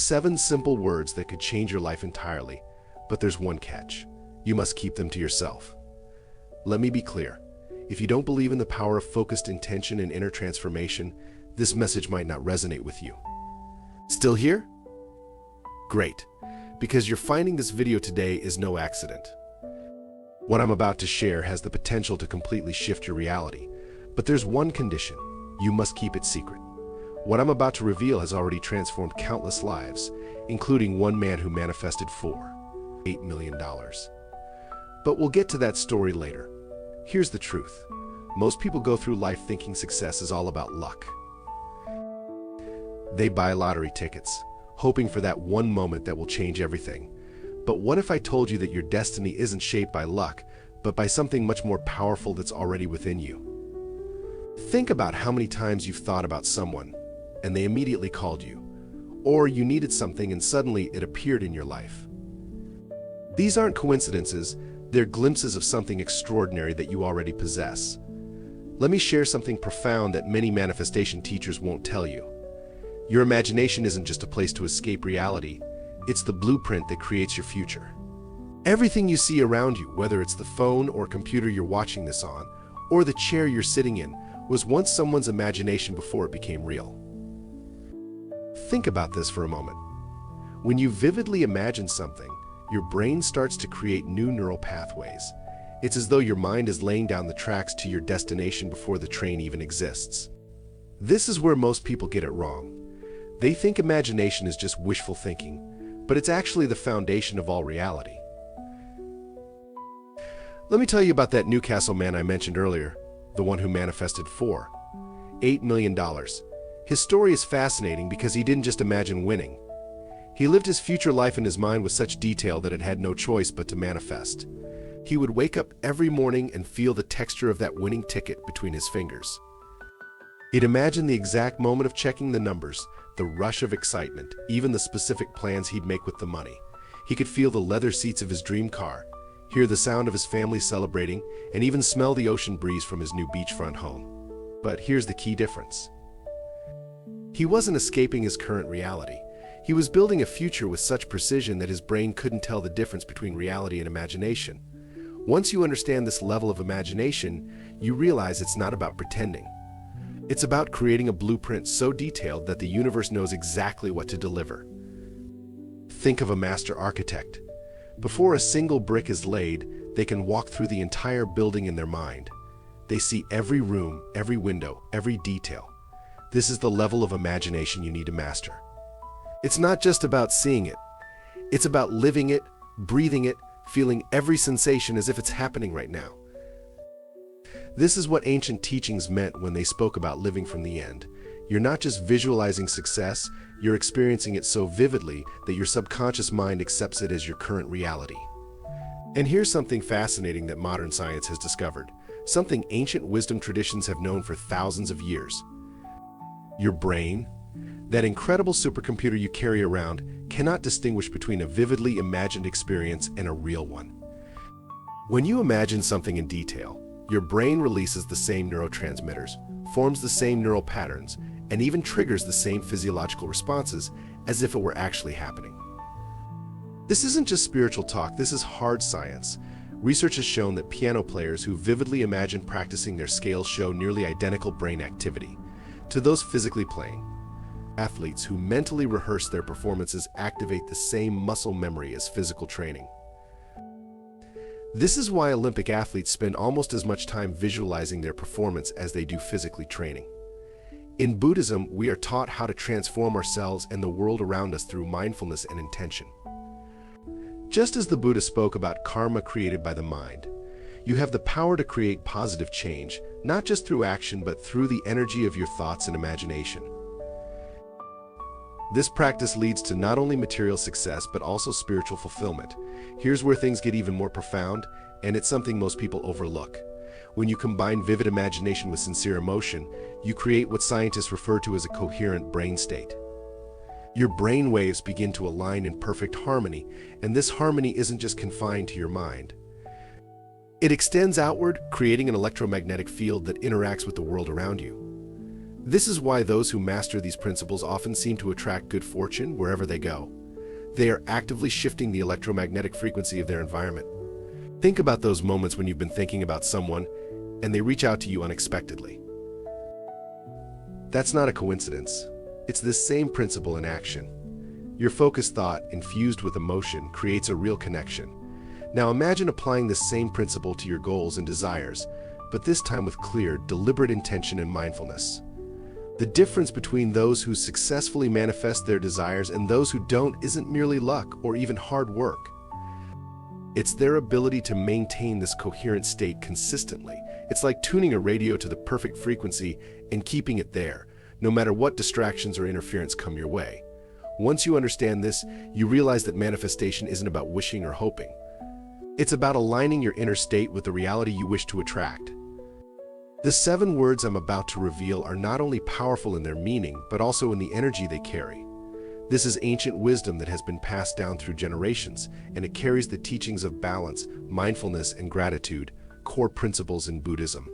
7 simple words that could change your life entirely, but there's one catch. You must keep them to yourself. Let me be clear. If you don't believe in the power of focused intention and inner transformation, this message might not resonate with you. Still here? Great, because you're finding this video today is no accident. What I'm about to share has the potential to completely shift your reality, but there's one condition. You must keep it secret. What I'm about to reveal has already transformed countless lives, including one man who manifested $8 million. But we'll get to that story later. Here's the truth. Most people go through life thinking success is all about luck. They buy lottery tickets, hoping for that one moment that will change everything. But what if I told you that your destiny isn't shaped by luck, but by something much more powerful that's already within you? Think about how many times you've thought about someone, and they immediately called you. Or you needed something and suddenly it appeared in your life. These aren't coincidences, they're glimpses of something extraordinary that you already possess. Let me share something profound that many manifestation teachers won't tell you. Your imagination isn't just a place to escape reality, it's the blueprint that creates your future. Everything you see around you, whether it's the phone or computer you're watching this on, or the chair you're sitting in, was once someone's imagination before it became real. Think about this for a moment. When you vividly imagine something, your brain starts to create new neural pathways. It's as though your mind is laying down the tracks to your destination before the train even exists. This is where most people get it wrong. They think imagination is just wishful thinking, but it's actually the foundation of all reality. Let me tell you about that Newcastle man I mentioned earlier, the one who manifested $8 million. His story is fascinating because he didn't just imagine winning. He lived his future life in his mind with such detail that it had no choice but to manifest. He would wake up every morning and feel the texture of that winning ticket between his fingers. He'd imagine the exact moment of checking the numbers, the rush of excitement, even the specific plans he'd make with the money. He could feel the leather seats of his dream car, hear the sound of his family celebrating, and even smell the ocean breeze from his new beachfront home. But here's the key difference. He wasn't escaping his current reality. He was building a future with such precision that his brain couldn't tell the difference between reality and imagination. Once you understand this level of imagination, you realize it's not about pretending. It's about creating a blueprint so detailed that the universe knows exactly what to deliver. Think of a master architect. Before a single brick is laid, they can walk through the entire building in their mind. They see every room, every window, every detail. This is the level of imagination you need to master. It's not just about seeing it. It's about living it, breathing it, feeling every sensation as if it's happening right now. This is what ancient teachings meant when they spoke about living from the end. You're not just visualizing success, you're experiencing it so vividly that your subconscious mind accepts it as your current reality. And here's something fascinating that modern science has discovered, something ancient wisdom traditions have known for thousands of years. Your brain, that incredible supercomputer you carry around, cannot distinguish between a vividly imagined experience and a real one. When you imagine something in detail, your brain releases the same neurotransmitters, forms the same neural patterns, and even triggers the same physiological responses as if it were actually happening. This isn't just spiritual talk, this is hard science. Research has shown that piano players who vividly imagine practicing their scales show nearly identical brain activity to those physically playing. Athletes who mentally rehearse their performances activate the same muscle memory as physical training. This is why Olympic athletes spend almost as much time visualizing their performance as they do physically training. In Buddhism, we are taught how to transform ourselves and the world around us through mindfulness and intention. Just as the Buddha spoke about karma created by the mind, you have the power to create positive change, not just through action, but through the energy of your thoughts and imagination. This practice leads to not only material success, but also spiritual fulfillment. Here's where things get even more profound, and it's something most people overlook. When you combine vivid imagination with sincere emotion, you create what scientists refer to as a coherent brain state. Your brain waves begin to align in perfect harmony, and this harmony isn't just confined to your mind. It extends outward, creating an electromagnetic field that interacts with the world around you. This is why those who master these principles often seem to attract good fortune wherever they go. They are actively shifting the electromagnetic frequency of their environment. Think about those moments when you've been thinking about someone and they reach out to you unexpectedly. That's not a coincidence. It's this same principle in action. Your focused thought, infused with emotion, creates a real connection. Now imagine applying this same principle to your goals and desires, but this time with clear, deliberate intention and mindfulness. The difference between those who successfully manifest their desires and those who don't isn't merely luck or even hard work. It's their ability to maintain this coherent state consistently. It's like tuning a radio to the perfect frequency and keeping it there, no matter what distractions or interference come your way. Once you understand this, you realize that manifestation isn't about wishing or hoping. It's about aligning your inner state with the reality you wish to attract. The 7 words I'm about to reveal are not only powerful in their meaning, but also in the energy they carry. This is ancient wisdom that has been passed down through generations, and it carries the teachings of balance, mindfulness, and gratitude, core principles in Buddhism.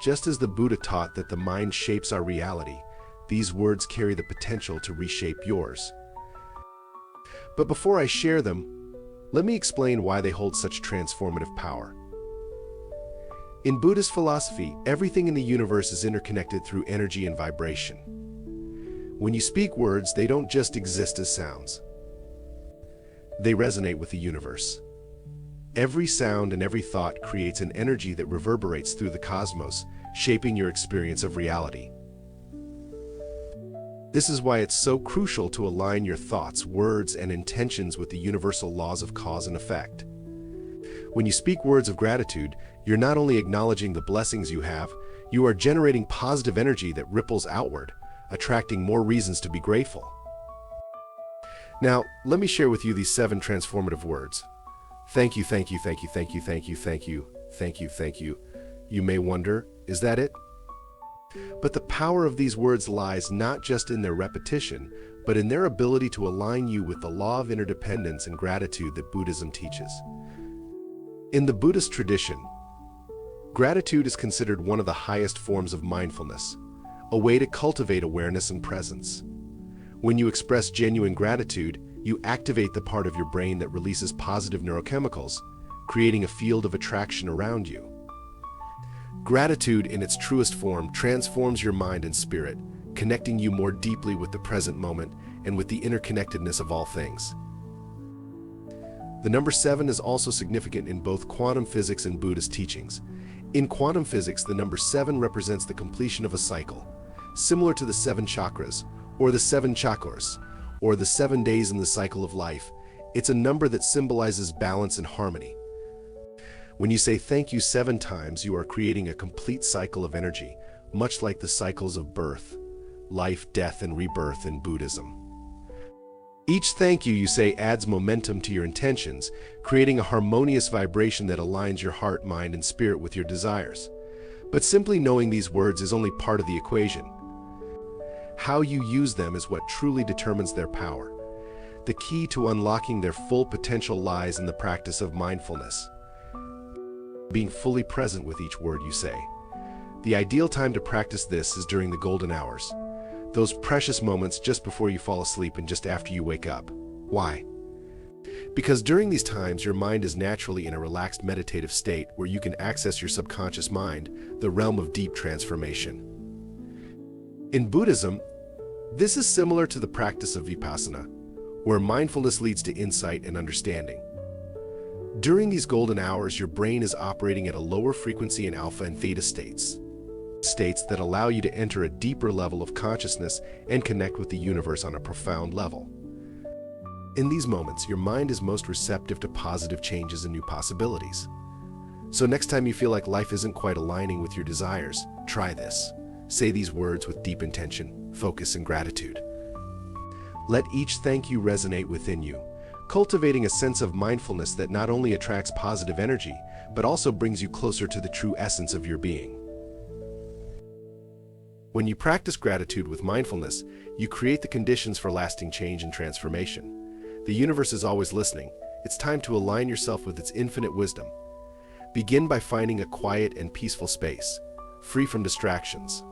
Just as the Buddha taught that the mind shapes our reality, these words carry the potential to reshape yours. But before I share them, let me explain why they hold such transformative power. In Buddhist philosophy, everything in the universe is interconnected through energy and vibration. When you speak words, they don't just exist as sounds. They resonate with the universe. Every sound and every thought creates an energy that reverberates through the cosmos, shaping your experience of reality. This is why it's so crucial to align your thoughts, words, and intentions with the universal laws of cause and effect. When you speak words of gratitude, you're not only acknowledging the blessings you have, you are generating positive energy that ripples outward, attracting more reasons to be grateful. Now, let me share with you these 7 transformative words. Thank you, thank you, thank you, thank you, thank you, thank you, thank you, thank you. You may wonder, is that it? But the power of these words lies not just in their repetition, but in their ability to align you with the law of interdependence and gratitude that Buddhism teaches. In the Buddhist tradition, gratitude is considered one of the highest forms of mindfulness, a way to cultivate awareness and presence. When you express genuine gratitude, you activate the part of your brain that releases positive neurochemicals, creating a field of attraction around you. Gratitude in its truest form transforms your mind and spirit, connecting you more deeply with the present moment and with the interconnectedness of all things. The number 7 is also significant in both quantum physics and Buddhist teachings. In quantum physics, the number 7 represents the completion of a cycle, similar to the 7 chakras, or the 7 chakras, or the 7 days in the cycle of life. It's a number that symbolizes balance and harmony. When you say thank you 7 times, you are creating a complete cycle of energy, much like the cycles of birth, life, death, and rebirth in Buddhism. Each thank you say adds momentum to your intentions, creating a harmonious vibration that aligns your heart, mind, and spirit with your desires. But simply knowing these words is only part of the equation. How you use them is what truly determines their power. The key to unlocking their full potential lies in the practice of mindfulness, being fully present with each word you say. The ideal time to practice this is during the golden hours, those precious moments just before you fall asleep and just after you wake up. Why? Because during these times, your mind is naturally in a relaxed meditative state where you can access your subconscious mind, the realm of deep transformation. In Buddhism, this is similar to the practice of Vipassana, where mindfulness leads to insight and understanding. During these golden hours, your brain is operating at a lower frequency in alpha and theta states that allow you to enter a deeper level of consciousness and connect with the universe on a profound level. In these moments, your mind is most receptive to positive changes and new possibilities. So next time you feel like life isn't quite aligning with your desires, try this. Say these words with deep intention, focus, and gratitude. Let each thank you resonate within you, cultivating a sense of mindfulness that not only attracts positive energy, but also brings you closer to the true essence of your being. When you practice gratitude with mindfulness, you create the conditions for lasting change and transformation. The universe is always listening. It's time to align yourself with its infinite wisdom. Begin by finding a quiet and peaceful space, free from distractions.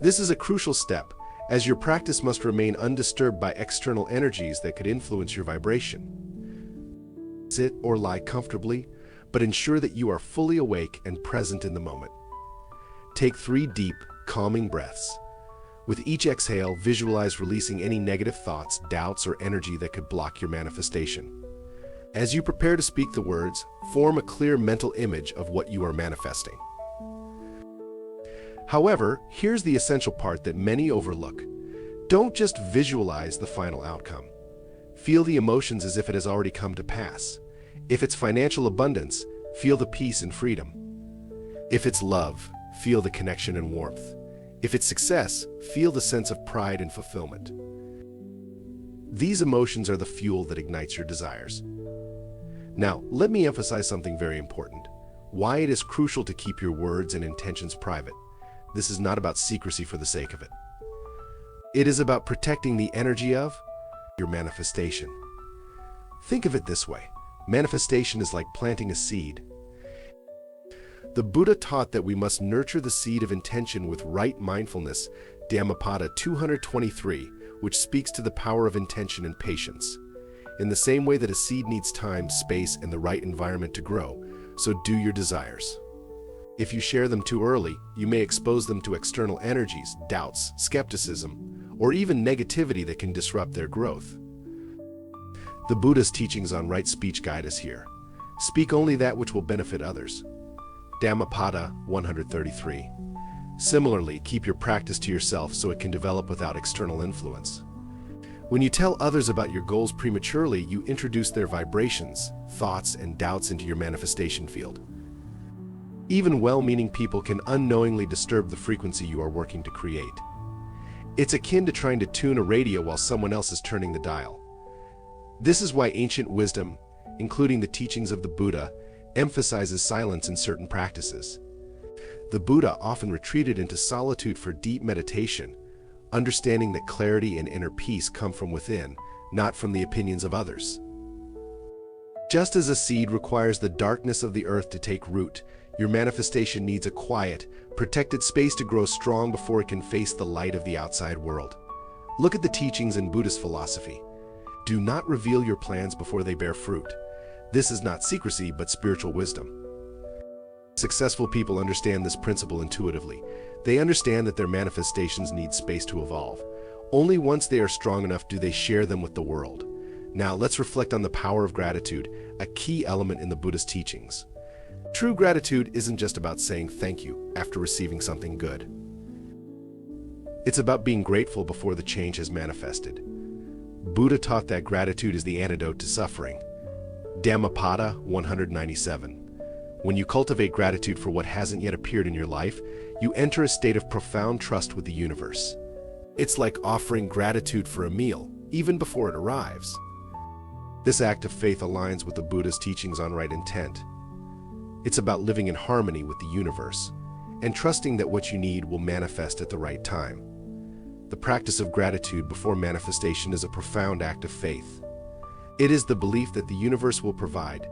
This is a crucial step, as your practice must remain undisturbed by external energies that could influence your vibration. Sit or lie comfortably, but ensure that you are fully awake and present in the moment. Take 3 deep, calming breaths. With each exhale, visualize releasing any negative thoughts, doubts, or energy that could block your manifestation. As you prepare to speak the words, form a clear mental image of what you are manifesting. However, here's the essential part that many overlook. Don't just visualize the final outcome. Feel the emotions as if it has already come to pass. If it's financial abundance, feel the peace and freedom. If it's love, feel the connection and warmth. If it's success, feel the sense of pride and fulfillment. These emotions are the fuel that ignites your desires. Now, let me emphasize something very important: why it is crucial to keep your words and intentions private. This is not about secrecy for the sake of it. It is about protecting the energy of your manifestation. Think of it this way: manifestation is like planting a seed. The Buddha taught that we must nurture the seed of intention with right mindfulness, Dhammapada 223, which speaks to the power of intention and patience. In the same way that a seed needs time, space, and the right environment to grow, so do your desires. If you share them too early, you may expose them to external energies, doubts, skepticism, or even negativity that can disrupt their growth. The Buddha's teachings on right speech guide us here. Speak only that which will benefit others. Dhammapada 133. Similarly, keep your practice to yourself so it can develop without external influence. When you tell others about your goals prematurely, you introduce their vibrations, thoughts, and doubts into your manifestation field. Even well-meaning people can unknowingly disturb the frequency you are working to create. It's akin to trying to tune a radio while someone else is turning the dial. This is why ancient wisdom, including the teachings of the Buddha, emphasizes silence in certain practices. The Buddha often retreated into solitude for deep meditation, understanding that clarity and inner peace come from within, not from the opinions of others. Just as a seed requires the darkness of the earth to take root, your manifestation needs a quiet, protected space to grow strong before it can face the light of the outside world. Look at the teachings in Buddhist philosophy. Do not reveal your plans before they bear fruit. This is not secrecy, but spiritual wisdom. Successful people understand this principle intuitively. They understand that their manifestations need space to evolve. Only once they are strong enough do they share them with the world. Now, let's reflect on the power of gratitude, a key element in the Buddhist teachings. True gratitude isn't just about saying thank you after receiving something good. It's about being grateful before the change has manifested. Buddha taught that gratitude is the antidote to suffering. Dhammapada 197. When you cultivate gratitude for what hasn't yet appeared in your life, you enter a state of profound trust with the universe. It's like offering gratitude for a meal, even before it arrives. This act of faith aligns with the Buddha's teachings on right intent. It's about living in harmony with the universe and trusting that what you need will manifest at the right time. The practice of gratitude before manifestation is a profound act of faith. It is the belief that the universe will provide,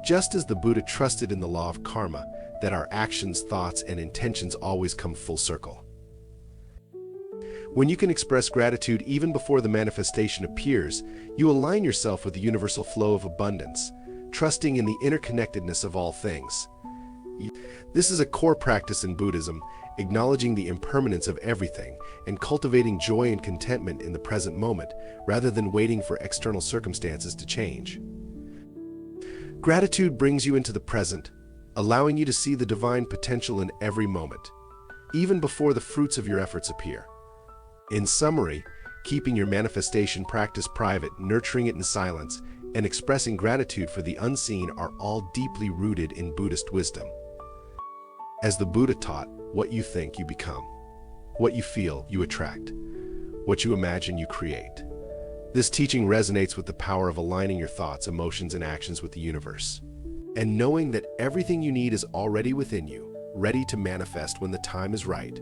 just as the Buddha trusted in the law of karma, that our actions, thoughts, and intentions always come full circle. When you can express gratitude even before the manifestation appears, you align yourself with the universal flow of abundance, trusting in the interconnectedness of all things. This is a core practice in Buddhism, acknowledging the impermanence of everything and cultivating joy and contentment in the present moment, rather than waiting for external circumstances to change. Gratitude brings you into the present, allowing you to see the divine potential in every moment, even before the fruits of your efforts appear. In summary, keeping your manifestation practice private, nurturing it in silence, and expressing gratitude for the unseen are all deeply rooted in Buddhist wisdom. As the Buddha taught, what you think, you become. What you feel, you attract. What you imagine, you create. This teaching resonates with the power of aligning your thoughts, emotions, and actions with the universe, and knowing that everything you need is already within you, ready to manifest when the time is right.